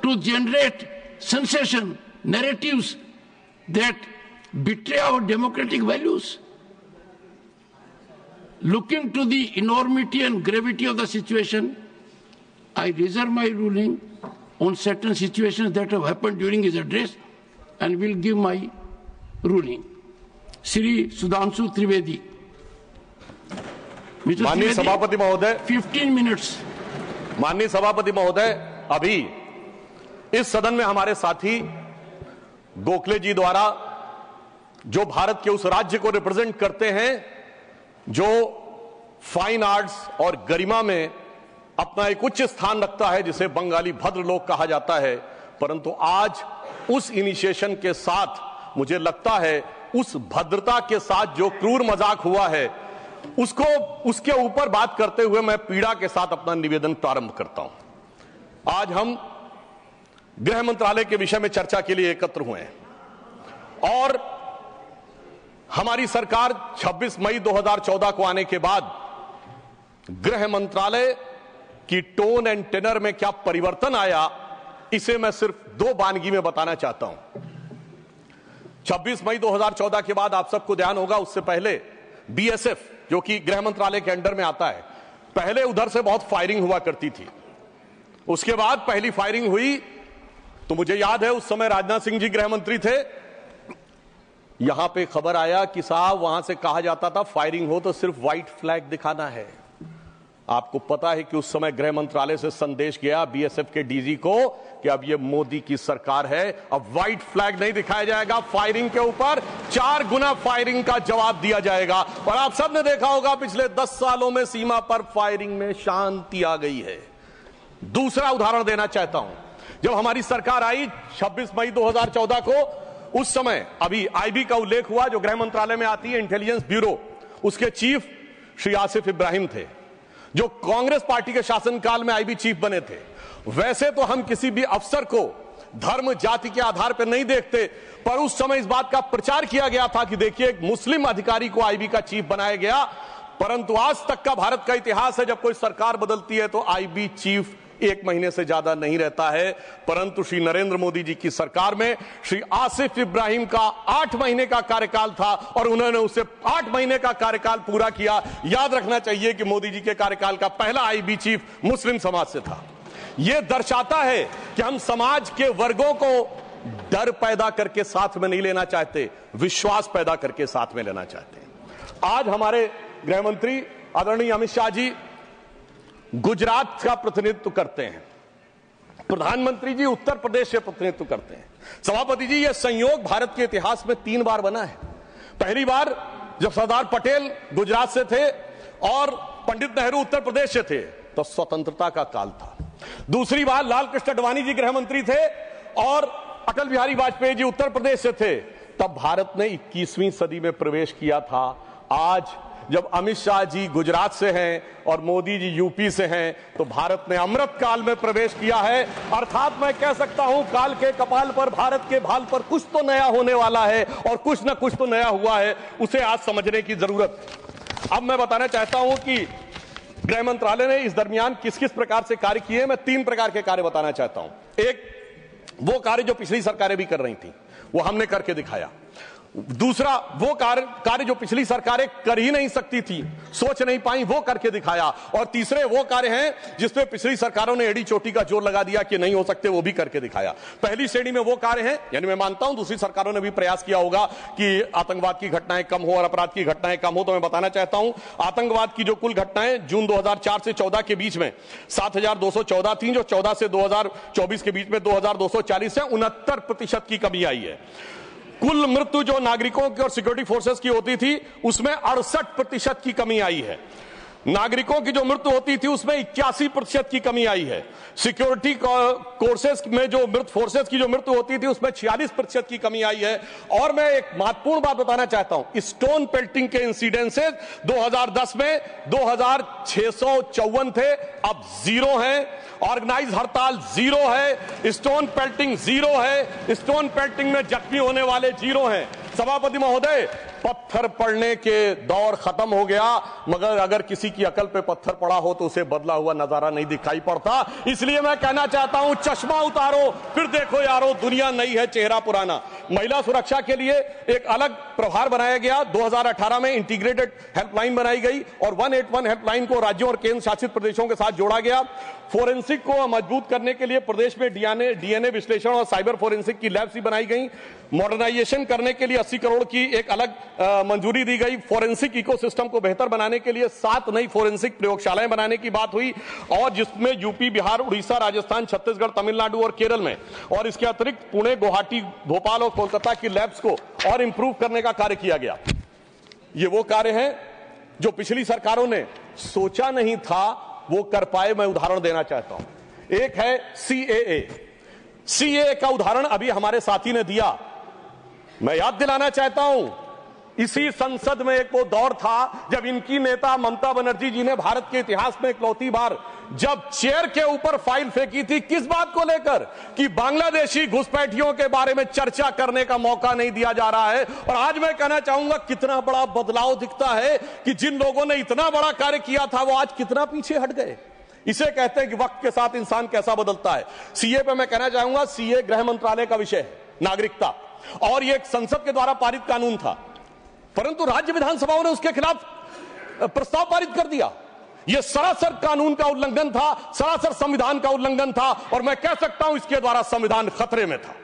to generate sensation, narratives that betray our democratic values. Looking to the enormity and gravity of the situation, I reserve my ruling on certain situations that have happened during his address and will give my ruling. Shri Sudhanshu Trivedi. माननीय सभापति महोदय, 15 minutes. माननीय सभापति महोदय, अभी इस सदन में हमारे साथी गोखले जी द्वारा जो भारत के उस राज्य को रिप्रेजेंट करते हैं जो फाइन आर्ट्स और गरिमा में अपना एक उच्च स्थान रखता है, जिसे बंगाली भद्र लोक कहा जाता है, परंतु आज उस इनिशिएशन के साथ मुझे लगता है उस भद्रता के साथ जो क्रूर मजाक हुआ है उसके ऊपर बात करते हुए मैं पीड़ा के साथ अपना निवेदन प्रारंभ करता हूं। आज हम गृह मंत्रालय के विषय में चर्चा के लिए एकत्र हुए हैं और हमारी सरकार 26 मई 2014 को आने के बाद गृह मंत्रालय की टोन एंड टेनर में क्या परिवर्तन आया, इसे मैं सिर्फ दो वानगी में बताना चाहता हूं। 26 मई 2014 के बाद आप सबको ध्यान होगा, उससे पहले बीएसएफ जो कि गृह मंत्रालय के अंडर में आता है, पहले उधर से बहुत फायरिंग हुआ करती थी। उसके बाद पहली फायरिंग हुई तो मुझे याद है उस समय राजनाथ सिंह जी गृह मंत्री थे। यहां पे खबर आया कि साहब वहां से कहा जाता था फायरिंग हो तो सिर्फ व्हाइट फ्लैग दिखाना है। आपको पता है कि उस समय गृह मंत्रालय से संदेश गया बीएसएफ के डीजी को कि अब ये मोदी की सरकार है, अब व्हाइट फ्लैग नहीं दिखाया जाएगा, फायरिंग के ऊपर 4 गुना फायरिंग का जवाब दिया जाएगा। और आप सबने देखा होगा पिछले 10 सालों में सीमा पर फायरिंग में शांति आ गई है। दूसरा उदाहरण देना चाहता हूं, जब हमारी सरकार आई 26 मई 2014 को, उस समय अभी आईबी का उल्लेख हुआ जो गृह मंत्रालय में आती है, इंटेलिजेंस ब्यूरो, उसके चीफ श्री आसिफ इब्राहिम थे जो कांग्रेस पार्टी के शासनकाल में आईबी चीफ बने थे। वैसे तो हम किसी भी अफसर को धर्म जाति के आधार पर नहीं देखते, पर उस समय इस बात का प्रचार किया गया था कि देखिए एक मुस्लिम अधिकारी को आईबी का चीफ बनाया गया। परंतु आज तक का भारत का इतिहास है, जब कोई सरकार बदलती है तो आईबी चीफ 1 महीने से ज्यादा नहीं रहता है। परंतु श्री नरेंद्र मोदी जी की सरकार में श्री आसिफ इब्राहिम का 8 महीने का कार्यकाल था और उन्होंने उसे 8 महीने का कार्यकाल पूरा किया। याद रखना चाहिए कि मोदी जी के कार्यकाल का पहला आईबी चीफ मुस्लिम समाज से था। यह दर्शाता है कि हम समाज के वर्गों को डर पैदा करके साथ में नहीं लेना चाहते, विश्वास पैदा करके साथ में लेना चाहते हैं। आज हमारे गृह मंत्री आदरणीय अमित शाह जी गुजरात का प्रतिनिधित्व करते हैं, प्रधानमंत्री जी उत्तर प्रदेश से प्रतिनिधित्व करते हैं। सभापति जी, यह संयोग भारत के इतिहास में 3 बार बना है। पहली बार जब सरदार पटेल गुजरात से थे और पंडित नेहरू उत्तर प्रदेश से थे तो स्वतंत्रता का काल था। दूसरी बार लाल कृष्ण आडवाणी जी गृह मंत्री थे और अटल बिहारी वाजपेयी जी उत्तर प्रदेश से थे, तब भारत ने 21वीं सदी में प्रवेश किया था। आज जब अमित शाह जी गुजरात से हैं और मोदी जी यूपी से हैं, तो भारत ने अमृत काल में प्रवेश किया है। अर्थात मैं कह सकता हूं काल के कपाल पर, भारत के भाल पर कुछ तो नया होने वाला है और कुछ ना कुछ तो नया हुआ है, उसे आज समझने की जरूरत। अब मैं बताना चाहता हूं कि गृह मंत्रालय ने इस दरमियान किस किस प्रकार से कार्य किए। मैं 3 प्रकार के कार्य बताना चाहता हूं। एक, वो कार्य जो पिछली सरकारें भी कर रही थी, वो हमने करके दिखाया। दूसरा, वो कार्य जो पिछली सरकारें कर ही नहीं सकती थी, सोच नहीं पाई, वो करके दिखाया। और तीसरे वो कार्य हैं जिसपे पिछली सरकारों ने एड़ी चोटी का जोर लगा दिया कि नहीं हो सकते, वो भी करके दिखाया। पहली श्रेणी में वो कार्य हैं, यानी मैं मानता हूं दूसरी सरकारों ने भी प्रयास किया होगा कि आतंकवाद की घटनाएं कम हो और अपराध की घटनाएं कम हो। तो मैं बताना चाहता हूं आतंकवाद की जो कुल घटनाएं जून 2004 से 14 के बीच में 7214 थी, जो 14 से 2024 के बीच में 2240 है, 69% की कमी आई है। कुल मृत्यु जो नागरिकों की और सिक्योरिटी फोर्सेस की होती थी उसमें 68% की कमी आई है। नागरिकों की जो मृत्यु होती थी उसमें 81% की कमी आई है। सिक्योरिटी कोर्सेस में जो फोर्सेस की जो मृत्यु होती थी उसमें 46% की कमी आई है। और मैं एक महत्वपूर्ण बात बताना चाहता हूं, स्टोन पेल्टिंग के इंसिडेंसेस 2010 में 2654 थे, अब 0 हैं। ऑर्गेनाइज हड़ताल 0 है, स्टोन पेल्टिंग 0 है, स्टोन पेल्टिंग में जख्मी होने वाले 0 हैं। सभापति महोदय, पत्थर पड़ने के दौर खत्म हो गया, मगर अगर किसी की अकल पे पत्थर पड़ा हो तो उसे बदला हुआ नजारा नहीं दिखाई पड़ता। इसलिए मैं कहना चाहता हूं, चश्मा उतारो फिर देखो यारो, दुनिया नई है चेहरा पुराना। महिला सुरक्षा के लिए एक अलग प्रभार बनाया गया। 2018 में इंटीग्रेटेड हेल्पलाइन बनाई गई और 181 हेल्पलाइन को राज्यों और केंद्र शासित प्रदेशों के साथ जोड़ा गया। फोरेंसिक को मजबूत करने के लिए प्रदेश में डीएनए विश्लेषण और साइबर फोरेंसिक की लैब्स बनाई गई। मॉडर्नाइजेशन करने के लिए 80 करोड़ की एक अलग मंजूरी दी गई। फोरेंसिक इकोसिस्टम को बेहतर बनाने के लिए 7 नई फोरेंसिक प्रयोगशालाएं बनाने की बात हुई, और जिसमें यूपी, बिहार, उड़ीसा, राजस्थान, छत्तीसगढ़, तमिलनाडु और केरल में, और इसके अतिरिक्त पुणे, गुवाहाटी, भोपाल और कोलकाता की लैब्स को और इंप्रूव करने का कार्य किया गया। ये वो कार्य है जो पिछली सरकारों ने सोचा नहीं था वो कर पाए। मैं उदाहरण देना चाहता हूं। एक है सीएए का उदाहरण अभी हमारे साथी ने दिया। मैं याद दिलाना चाहता हूं, इसी संसद में एक वो दौर था जब इनकी नेता ममता बनर्जी जी ने भारत के इतिहास में इकलौती बार जब चेयर के ऊपर फाइल फेंकी थी, किस बात को लेकर कि बांग्लादेशी घुसपैठियों के बारे में चर्चा करने का मौका नहीं दिया जा रहा है। और आज मैं कहना चाहूंगा, कितना बड़ा बदलाव दिखता है कि जिन लोगों ने इतना बड़ा कार्य किया था वो आज कितना पीछे हट गए। इसे कहते हैं कि वक्त के साथ इंसान कैसा बदलता है। सीए पे मैं कहना चाहूंगा, सीए गृह मंत्रालय का विषय है, नागरिकता, और ये एक संसद के द्वारा पारित कानून था, परंतु राज्य विधानसभाओं ने उसके खिलाफ प्रस्ताव पारित कर दिया। यह सरासर कानून का उल्लंघन था, सरासर संविधान का उल्लंघन था, और मैं कह सकता हूं इसके द्वारा संविधान खतरे में था।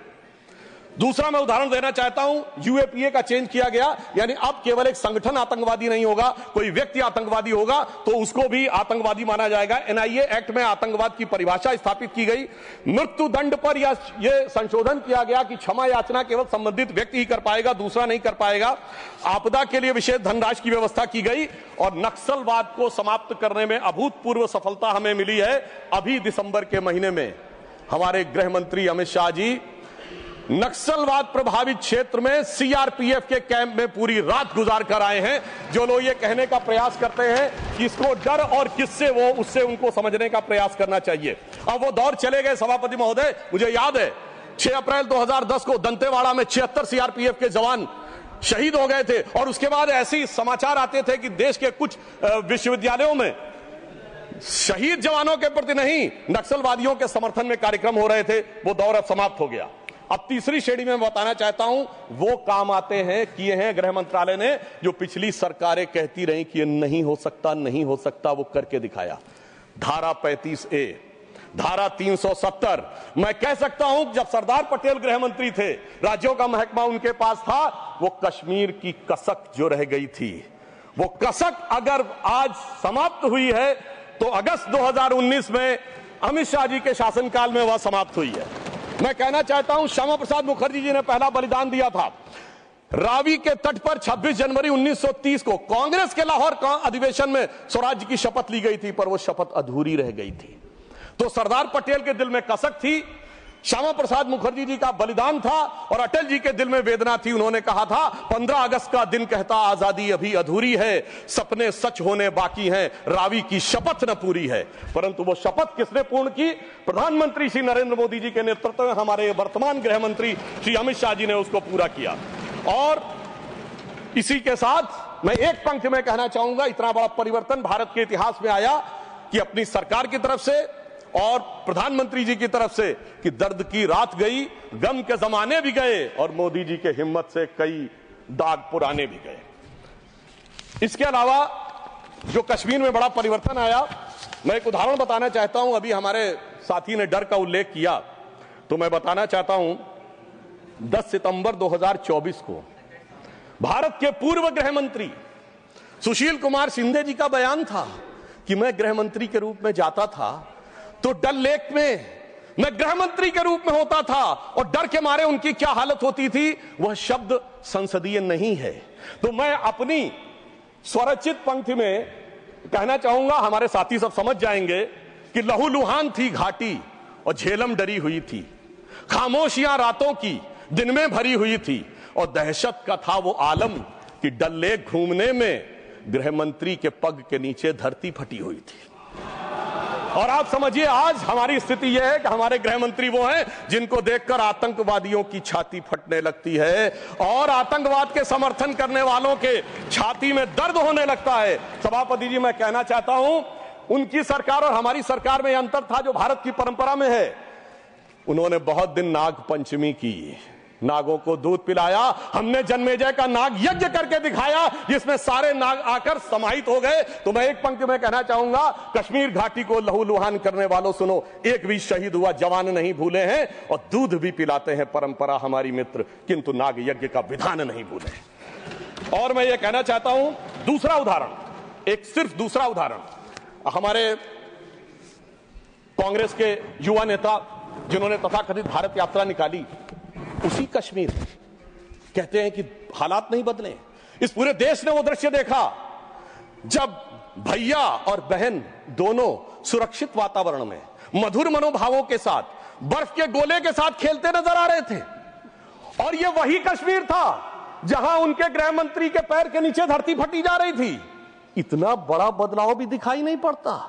दूसरा मैं उदाहरण देना चाहता हूं, यूएपीए का चेंज किया गया, यानी अब केवल एक संगठन आतंकवादी नहीं होगा, कोई व्यक्ति आतंकवादी होगा तो उसको भी आतंकवादी माना जाएगा। एनआईए एक्ट में आतंकवाद की परिभाषा स्थापित की गई। मृत्यु दंड पर यह संशोधन किया गया कि क्षमा याचना केवल संबंधित व्यक्ति ही कर पाएगा, दूसरा नहीं कर पाएगा। आपदा के लिए विशेष धनराशि की व्यवस्था की गई, और नक्सलवाद को समाप्त करने में अभूतपूर्व सफलता हमें मिली है। अभी दिसंबर के महीने में हमारे गृह मंत्री अमित शाह जी नक्सलवाद प्रभावित क्षेत्र में सीआरपीएफ के कैंप में पूरी रात गुजार कर आए हैं। जो लोग ये कहने का प्रयास करते हैं कि इसको डर और किससे वो, उससे उनको समझने का प्रयास करना चाहिए। अब वो दौर चले गए सभापति महोदय। मुझे याद है 6 अप्रैल 2010 को दंतेवाड़ा में 76 सीआरपीएफ के जवान शहीद हो गए थे, और उसके बाद ऐसे समाचार आते थे कि देश के कुछ विश्वविद्यालयों में शहीद जवानों के प्रति नहीं, नक्सलवादियों के समर्थन में कार्यक्रम हो रहे थे। वो दौर अब समाप्त हो गया। अब तीसरी श्रेणी में बताना चाहता हूं, वो काम आते हैं, किए हैं गृह मंत्रालय ने, जो पिछली सरकारें कहती रही कि ये नहीं हो सकता, नहीं हो सकता, वो करके दिखाया। धारा 35A, धारा 370। मैं कह सकता हूं जब सरदार पटेल गृह मंत्री थे, राज्यों का महकमा उनके पास था, वो कश्मीर की कसक जो रह गई थी, वो कसक अगर आज समाप्त हुई है तो अगस्त 2019 में अमित शाह जी के शासनकाल में वह समाप्त हुई है। मैं कहना चाहता हूं, श्यामा प्रसाद मुखर्जी जी ने पहला बलिदान दिया था रावी के तट पर 26 जनवरी 1930 को। कांग्रेस के लाहौर अधिवेशन में स्वराज्य की शपथ ली गई थी, पर वो शपथ अधूरी रह गई थी। तो सरदार पटेल के दिल में कसक थी, श्यामा प्रसाद मुखर्जी जी का बलिदान था, और अटल जी के दिल में वेदना थी। उन्होंने कहा था 15 अगस्त का दिन कहता आजादी अभी अधूरी है, सपने सच होने बाकी हैं, रावी की शपथ न पूरी है। परंतु वो शपथ किसने पूर्ण की? प्रधानमंत्री श्री नरेंद्र मोदी जी के नेतृत्व में हमारे वर्तमान गृह मंत्री श्री अमित शाह जी ने उसको पूरा किया। और इसी के साथ मैं एक पंक्ति में कहना चाहूंगा, इतना बड़ा परिवर्तन भारत के इतिहास में आया कि अपनी सरकार की तरफ से और प्रधानमंत्री जी की तरफ से कि दर्द की रात गई, गम के जमाने भी गए, और मोदी जी के हिम्मत से कई दाग पुराने भी गए। इसके अलावा जो कश्मीर में बड़ा परिवर्तन आया, मैं एक उदाहरण बताना चाहता हूं। अभी हमारे साथी ने डर का उल्लेख किया, तो मैं बताना चाहता हूं 10 सितंबर 2024 को भारत के पूर्व गृह मंत्री सुशील कुमार शिंदे जी का बयान था कि मैं गृह मंत्री के रूप में जाता था तो डल लेक में मैं गृह मंत्री के रूप में होता था, और डर के मारे उनकी क्या हालत होती थी, वह शब्द संसदीय नहीं है। तो मैं अपनी स्वरचित पंक्ति में कहना चाहूंगा, हमारे साथी सब समझ जाएंगे कि लहूलुहान थी घाटी और झेलम डरी हुई थी, खामोशियां रातों की दिन में भरी हुई थी, और दहशत का था वो आलम कि डल लेक घूमने में गृह मंत्री के पग के नीचे धरती फटी हुई थी। और आप समझिए आज हमारी स्थिति यह है कि हमारे गृह मंत्री वो हैं जिनको देखकर आतंकवादियों की छाती फटने लगती है और आतंकवाद के समर्थन करने वालों के छाती में दर्द होने लगता है। सभापति जी, मैं कहना चाहता हूं, उनकी सरकार और हमारी सरकार में यह अंतर था जो भारत की परंपरा में है। उन्होंने बहुत दिन नाग पंचमी की, नागों को दूध पिलाया। हमने जन्मेजय का नाग यज्ञ करके दिखाया जिसमें सारे नाग आकर समाहित हो गए। तो मैं एक पंक्ति में कहना चाहूंगा, कश्मीर घाटी को लहूलुहान करने वालों सुनो, एक भी शहीद हुआ जवान नहीं भूले हैं और दूध भी पिलाते हैं परंपरा हमारी मित्र, किंतु नाग यज्ञ का विधान नहीं भूले। और मैं ये कहना चाहता हूं, दूसरा उदाहरण, एक सिर्फ दूसरा उदाहरण, हमारे कांग्रेस के युवा नेता जिन्होंने तथाकथित भारत यात्रा निकाली, उसी कश्मीर कहते हैं कि हालात नहीं बदले। इस पूरे देश ने वो दृश्य देखा जब भैया और बहन दोनों सुरक्षित वातावरण में मधुर मनोभावों के साथ बर्फ के गोले के साथ खेलते नजर आ रहे थे। और ये वही कश्मीर था जहां उनके गृह मंत्री के पैर के नीचे धरती फटी जा रही थी। इतना बड़ा बदलाव भी दिखाई नहीं पड़ता।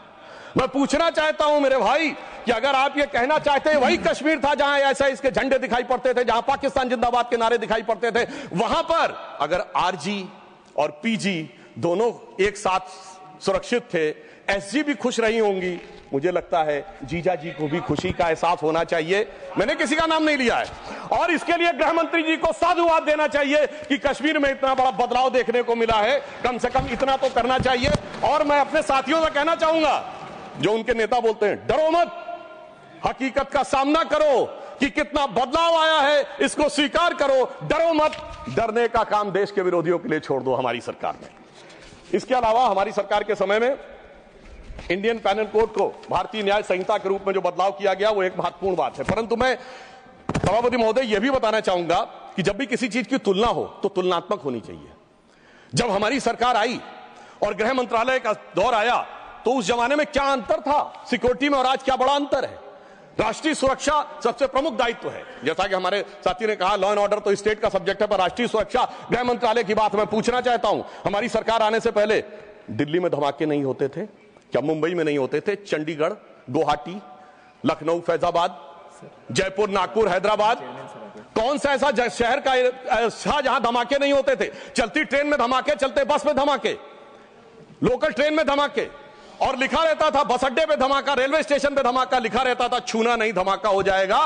मैं पूछना चाहता हूं मेरे भाई कि अगर आप ये कहना चाहते हैं वही कश्मीर था जहां ऐसा इसके झंडे दिखाई पड़ते थे, जहां पाकिस्तान जिंदाबाद के नारे दिखाई पड़ते थे, वहां पर अगर आरजी और पीजी दोनों एक साथ सुरक्षित थे, एसजी भी खुश रही होंगी, मुझे लगता है जीजा जी को भी खुशी का एहसास होना चाहिए। मैंने किसी का नाम नहीं लिया है। और इसके लिए गृह मंत्री जी को साधुवाद देना चाहिए कि कश्मीर में इतना बड़ा बदलाव देखने को मिला है। कम से कम इतना तो करना चाहिए। और मैं अपने साथियों से कहना चाहूंगा जो उनके नेता बोलते हैं डरो मत, हकीकत का सामना करो कि कितना बदलाव आया है, इसको स्वीकार करो, डरो मत। डरने का काम देश के विरोधियों के लिए छोड़ दो हमारी सरकार में। इसके अलावा हमारी सरकार के समय में इंडियन पैनल कोड को भारतीय न्याय संहिता के रूप में जो बदलाव किया गया वो एक महत्वपूर्ण बात है। परंतु मैं सभापति महोदय यह भी बताना चाहूंगा कि जब भी किसी चीज की तुलना हो तो तुलनात्मक होनी चाहिए। जब हमारी सरकार आई और गृह मंत्रालय का दौर आया तो उस जमाने में क्या अंतर था सिक्योरिटी में और आज क्या बड़ा अंतर है। राष्ट्रीय सुरक्षा सबसे प्रमुख दायित्व है। जैसा कि हमारे साथी ने कहा, लॉ एंड ऑर्डर तो स्टेट का सब्जेक्ट है, पर राष्ट्रीय सुरक्षा गृह मंत्रालय की बात मैं पूछना चाहता हूं। हमारी सरकार आने से पहले दिल्ली में धमाके नहीं होते थे क्या? मुंबई में नहीं होते थे? चंडीगढ़, गुवाहाटी, लखनऊ, फैजाबाद, जयपुर, नागपुर, हैदराबाद, कौन सा ऐसा शहर का जहां धमाके नहीं होते थे? चलती ट्रेन में धमाके, चलते बस में धमाके, लोकल ट्रेन में धमाके, और लिखा रहता था बस अड्डे पे धमाका, रेलवे स्टेशन पे धमाका, लिखा रहता था छूना नहीं धमाका हो जाएगा।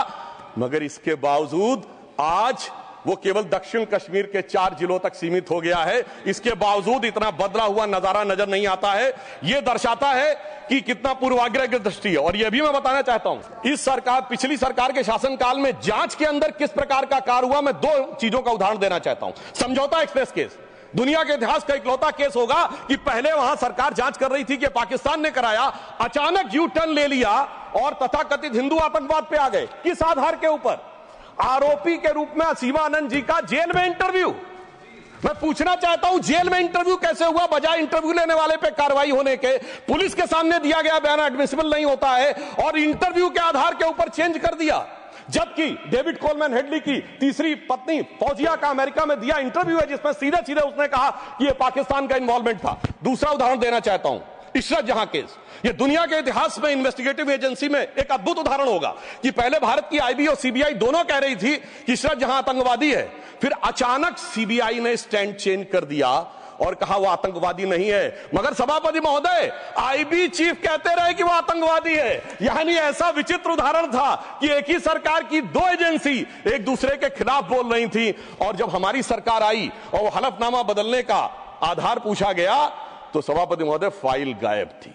मगर इसके बावजूद आज वो केवल दक्षिण कश्मीर के 4 जिलों तक सीमित हो गया है। इसके बावजूद इतना बदला हुआ नजारा नजर नहीं आता है। यह दर्शाता है कि कितना पूर्वाग्रह की दृष्टि है। और यह भी मैं बताना चाहता हूं, इस सरकार, पिछली सरकार के शासनकाल में जांच के अंदर किस प्रकार का कार्य हुआ, मैं 2 चीजों का उदाहरण देना चाहता हूं। समझौता एक्सप्रेस केस दुनिया के इतिहास का इकलौता केस होगा कि पहले वहां सरकार जांच कर रही थी कि पाकिस्तान ने कराया, अचानक यू टर्न ले लिया और तथाकथित हिंदू आतंकवाद पे आ गए। किस आधार के ऊपर? आरोपी के रूप में असीमा आनंद जी का जेल में इंटरव्यू। मैं पूछना चाहता हूं जेल में इंटरव्यू कैसे हुआ? बजाय इंटरव्यू लेने वाले पे कार्रवाई होने के पुलिस के सामने दिया गया बयान एडमिसिबल नहीं होता है और इंटरव्यू के आधार के ऊपर चेंज कर दिया। जबकि डेविड कोलमैन हेडली की तीसरी पत्नी फौजिया का अमेरिका में दिया इंटरव्यू है जिसमें सीधे सीधे उसने कहा कि यह पाकिस्तान का इन्वॉल्वमेंट था। दूसरा उदाहरण देना चाहता हूं, इशरत जहां केस। यह दुनिया के इतिहास में इन्वेस्टिगेटिव एजेंसी में एक अद्भुत उदाहरण होगा कि पहले भारत की आईबी और सीबीआई दोनों कह रही थी कि इशरत जहां आतंकवादी है, फिर अचानक सीबीआई ने स्टैंड चेंज कर दिया और कहा वो आतंकवादी नहीं है। मगर सभापति महोदय, आईबी चीफ कहते रहे कि वो आतंकवादी है। यानी ऐसा विचित्र उदाहरण था कि एक ही सरकार की 2 एजेंसी एक दूसरे के खिलाफ बोल रही थी। और जब हमारी सरकार आई और वो हलफनामा बदलने का आधार पूछा गया तो सभापति महोदय फाइल गायब थी।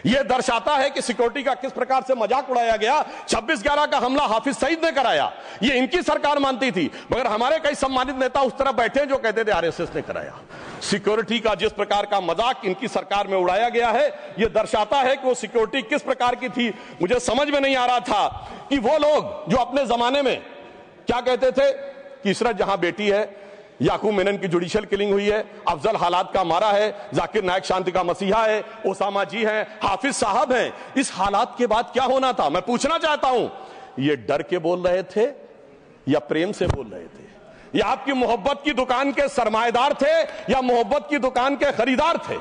यह दर्शाता है कि सिक्योरिटी का किस प्रकार से मजाक उड़ाया गया। 26/11 का हमला हाफिज सईद ने कराया, यह इनकी सरकार मानती थी, मगर हमारे कई सम्मानित नेता उस तरफ बैठे जो कहते थे आरएसएस ने कराया। सिक्योरिटी का जिस प्रकार का मजाक इनकी सरकार में उड़ाया गया है, यह दर्शाता है कि वो सिक्योरिटी किस प्रकार की थी। मुझे समझ में नहीं आ रहा था कि वो लोग जो अपने जमाने में क्या कहते थे कि इशरत जहां बेटी है, याकूब मेनन की जुडिशियल किलिंग हुई है, अफजल हालात का मारा है, जाकिर नायक शांति का मसीहा है, ओसामा जी हैं, हाफिज साहब हैं। इस हालात के बाद क्या होना था? मैं पूछना चाहता हूं, ये डर के बोल रहे थे या प्रेम से बोल रहे थे? या आपकी मोहब्बत की दुकान के सरमाएदार थे या मोहब्बत की दुकान के खरीदार थे?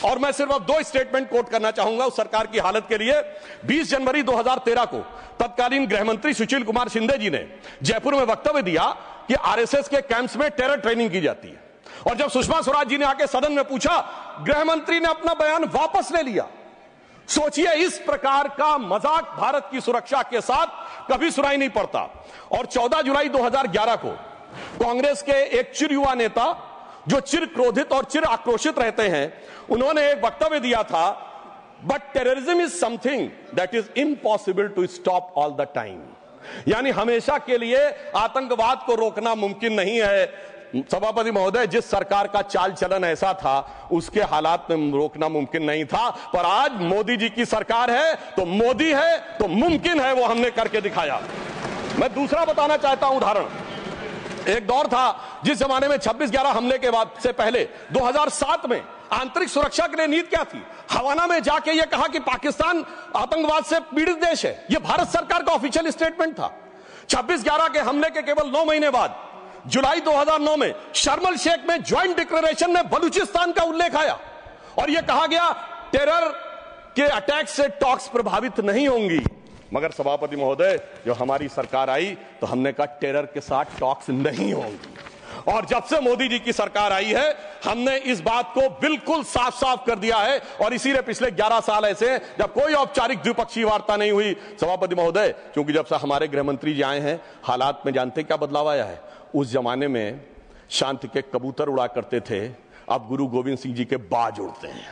और मैं सिर्फ अब 2 स्टेटमेंट कोट करना चाहूंगा उस सरकार की हालत के लिए। 20 जनवरी 2013 को तत्कालीन गृह मंत्री सुशील कुमार शिंदे जी ने जयपुर में वक्तव्य दिया कि आरएसएस के कैंप्स में टेरर ट्रेनिंग की जाती है, और जब सुषमा स्वराज जी ने आके सदन में पूछा, गृह मंत्री ने अपना बयान वापस ले लिया। सोचिए, इस प्रकार का मजाक भारत की सुरक्षा के साथ कभी सुनाई नहीं पड़ता। और 14 जुलाई 2011 को कांग्रेस के एक चिर युवा नेता जो चिर क्रोधित और चिर आक्रोशित रहते हैं, उन्होंने एक वक्तव्य दिया था, but terrorism is something that is impossible to stop all the time. यानी हमेशा के लिए आतंकवाद को रोकना मुमकिन नहीं है। सभापति महोदय, जिस सरकार का चाल चलन ऐसा था, उसके हालात में रोकना मुमकिन नहीं था, पर आज मोदी जी की सरकार है तो मोदी है तो मुमकिन है, वो हमने करके दिखाया। मैं दूसरा बताना चाहता हूं उदाहरण। एक दौर था जिस जमाने में 26/11 हमले के बाद से पहले 2007 में आंतरिक सुरक्षा के लिए नीति क्या थी? हवाना में जाके यह कहा कि पाकिस्तान आतंकवाद से पीड़ित देश है। यह भारत सरकार का ऑफिशियल स्टेटमेंट था। 26/11 के हमले के केवल 9 महीने बाद जुलाई 2009 में शर्म शेख में ज्वाइंट डिक्लेरेशन में बलूचिस्तान का उल्लेख आया और यह कहा गया टेरर के अटैक से टॉक्स प्रभावित नहीं होंगी। मगर सभापति महोदय, जो हमारी सरकार आई तो हमने कहा टेरर के साथ टॉक्स नहीं होंगी, और जब से मोदी जी की सरकार आई है हमने इस बात को बिल्कुल साफ साफ कर दिया है। और इसीलिए पिछले 11 साल ऐसे हैं जब कोई औपचारिक द्विपक्षीय वार्ता नहीं हुई। सभापति महोदय, क्योंकि जब से हमारे गृह मंत्री जी आए हैं, हालात में जानते क्या बदलाव आया है? उस जमाने में शांति के कबूतर उड़ा करते थे, अब गुरु गोविंद सिंह जी के बाज उड़ते हैं।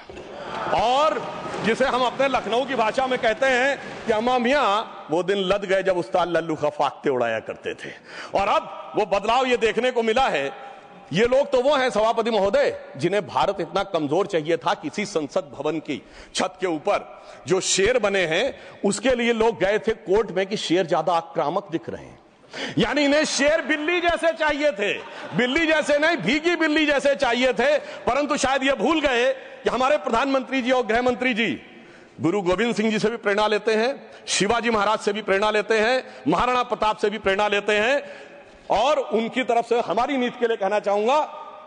और जिसे हम अपने लखनऊ की भाषा में कहते हैं कि अम्मा मियां वो दिन लद गए जब उस्ताद लल्लू खफाकते उड़ाया करते थे। और अब वो बदलाव ये देखने को मिला है। ये लोग तो वो हैं सभापति महोदय जिन्हें भारत इतना कमजोर चाहिए था, किसी संसद भवन की छत के ऊपर जो शेर बने हैं उसके लिए लोग गए थे कोर्ट में कि शेर ज्यादा आक्रामक दिख रहे हैं। यानी इन्हें शेर बिल्ली जैसे चाहिए थे, बिल्ली जैसे नहीं, भीगी बिल्ली जैसे चाहिए थे। परंतु शायद ये भूल गए कि हमारे प्रधानमंत्री जी और गृह मंत्री जी गुरु गोविंद सिंह जी से भी प्रेरणा लेते हैं, शिवाजी महाराज से भी प्रेरणा लेते हैं, महाराणा प्रताप से भी प्रेरणा लेते हैं। और उनकी तरफ से हमारी नीति के लिए कहना चाहूंगा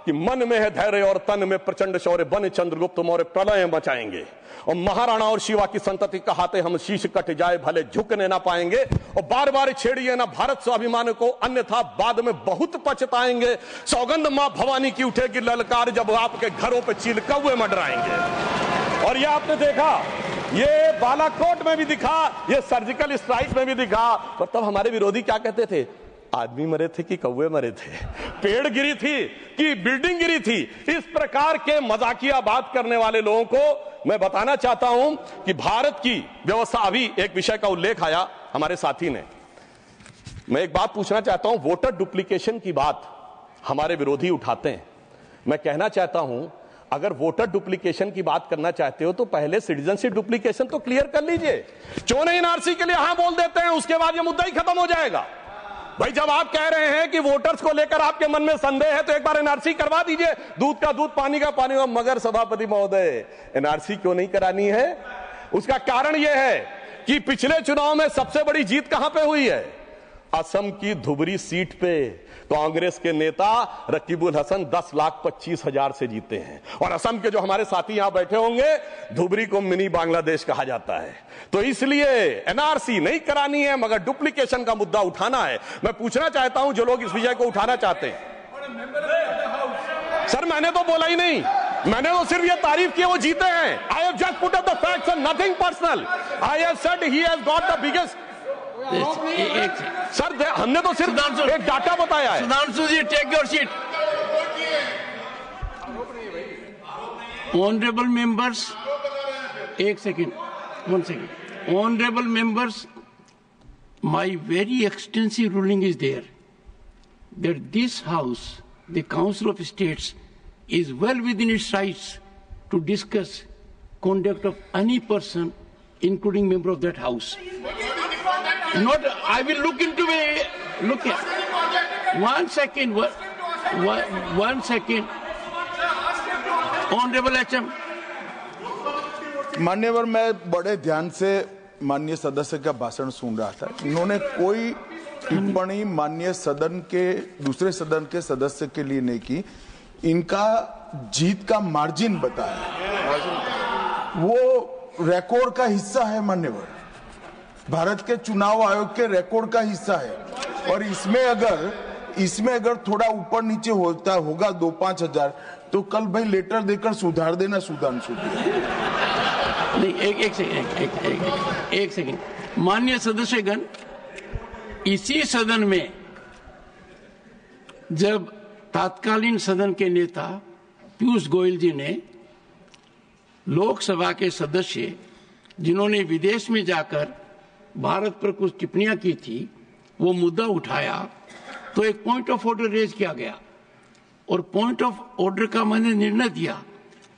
कि मन में है धैर्य और तन में प्रचंड शौर्य, बन चंद्रगुप्त मौर्य प्रलय मचाएंगे। और महाराणा और शिवा की संतति कहाते हम शीश कट जाए भले झुकने ना पाएंगे। और बार बार छेड़िए ना भारत स्वाभिमान को, अन्यथा बाद में बहुत पछताएंगे। सौगंध मां भवानी की उठेगी ललकार जब आपके घरों पे चील कौवे मंडराएंगे। और ये आपने देखा, ये बालाकोट में भी दिखा, ये सर्जिकल स्ट्राइक में भी दिखा। और तब हमारे विरोधी क्या कहते थे? आदमी मरे थे कि कौवे मरे थे, पेड़ गिरी थी कि बिल्डिंग गिरी थी। इस प्रकार के मजाकिया बात करने वाले लोगों को मैं बताना चाहता हूं कि भारत की व्यवस्था, अभी एक विषय का उल्लेख आया हमारे साथी ने, मैं एक बात पूछना चाहता हूं। वोटर डुप्लीकेशन की बात हमारे विरोधी उठाते हैं। मैं कहना चाहता हूं, अगर वोटर डुप्लीकेशन की बात करना चाहते हो तो पहले सिटीजनशिप डुप्लीकेशन तो क्लियर कर लीजिए। क्यों नहीं एनआरसी के लिए हां बोल देते हैं, उसके बाद यह मुद्दा ही खत्म हो जाएगा। भाई, जब आप कह रहे हैं कि वोटर्स को लेकर आपके मन में संदेह है तो एक बार एनआरसी करवा दीजिए, दूध का दूध पानी का पानी। मगर सभापति महोदय, एनआरसी क्यों नहीं करानी है? उसका कारण यह है कि पिछले चुनाव में सबसे बड़ी जीत कहां पे हुई है? असम की धुबरी सीट पे कांग्रेस के नेता रकीबुल हसन 10,25,000 से जीते हैं। और असम के जो हमारे साथी यहां बैठे होंगे, धुबरी को मिनी बांग्लादेश कहा जाता है। तो इसलिए एनआरसी नहीं करानी है, मगर डुप्लीकेशन का मुद्दा उठाना है। मैं पूछना चाहता हूं जो लोग इस विषय को उठाना चाहते हैं। सर, मैंने तो बोला ही नहीं, मैंने तो सिर्फ ये तारीफ की वो जीते हैं। I have just put up the facts and nothing personal. I have said he has got the biggest. Sir, हमने तो सिर्फ एक डाटा बताया है। Sudhanshu ji, take your seat. Honourable members, एक second, 1 second. Honorable members, my very extensive ruling is there that this House, the Council of States, is well within its rights to discuss conduct of any person, including member of that House. Not, I will look into it. Look here. 1 second. 1 second. Honorable HM. मान्यवर, मैं बड़े ध्यान से माननीय सदस्य का भाषण सुन रहा था। उन्होंने कोई टिप्पणी माननीय सदन के दूसरे सदन के सदस्य के लिए नहीं की। इनका जीत का मार्जिन बताया, वो रिकॉर्ड का हिस्सा है मान्यवर, भारत के चुनाव आयोग के रिकॉर्ड का हिस्सा है। और इसमें अगर थोड़ा ऊपर नीचे होता होगा 2-5 हजार, तो कल भाई लेटर देकर सुधार देना सुधांशु जी। नहीं, एक सेकंड माननीय सदस्यगण, इसी सदन में जब तत्कालीन सदन के नेता पीयूष गोयल जी ने लोकसभा के सदस्य जिन्होंने विदेश में जाकर भारत पर कुछ टिप्पणियां की थी, वो मुद्दा उठाया तो एक पॉइंट ऑफ ऑर्डर रेज किया गया और पॉइंट ऑफ ऑर्डर का मैंने निर्णय दिया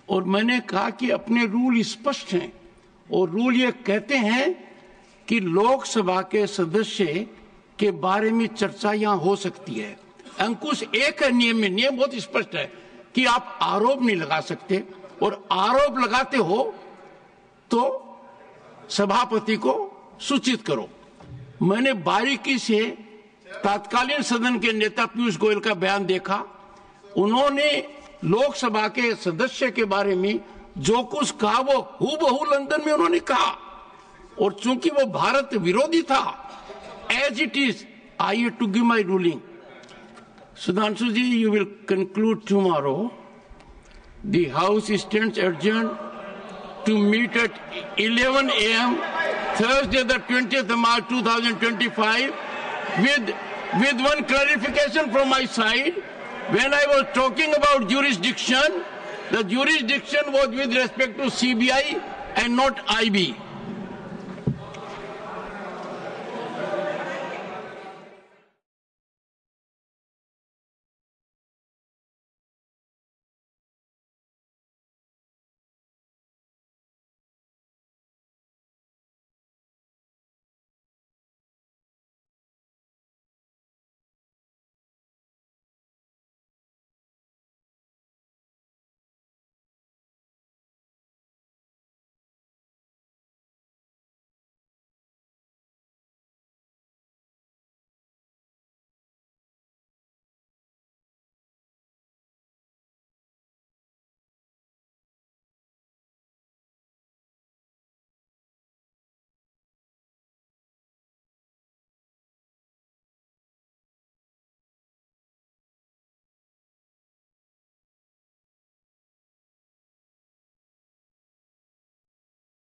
और मैंने कहा कि अपने रूल स्पष्ट हैं और रूल ये कहते हैं कि लोकसभा के सदस्य के बारे में चर्चा यहां हो सकती है। अंकुश एक है नियम में, नियम बहुत स्पष्ट है कि आप आरोप नहीं लगा सकते और आरोप लगाते हो तो सभापति को सूचित करो। मैंने बारीकी से तत्कालीन सदन के नेता पीयूष गोयल का बयान देखा, उन्होंने लोकसभा के सदस्य के बारे में जो कुछ कहा वो हूबहू लंदन में उन्होंने कहा और चूंकि वो भारत विरोधी था, as it is I have to give my ruling. Sudhanshu ji, you will conclude tomorrow. The House stands adjourned to meet at 11 a.m. Thursday, the 20th of March 2025, with one clarification from my side. When I was talking about jurisdiction, the jurisdiction was with respect to CBI and not IB.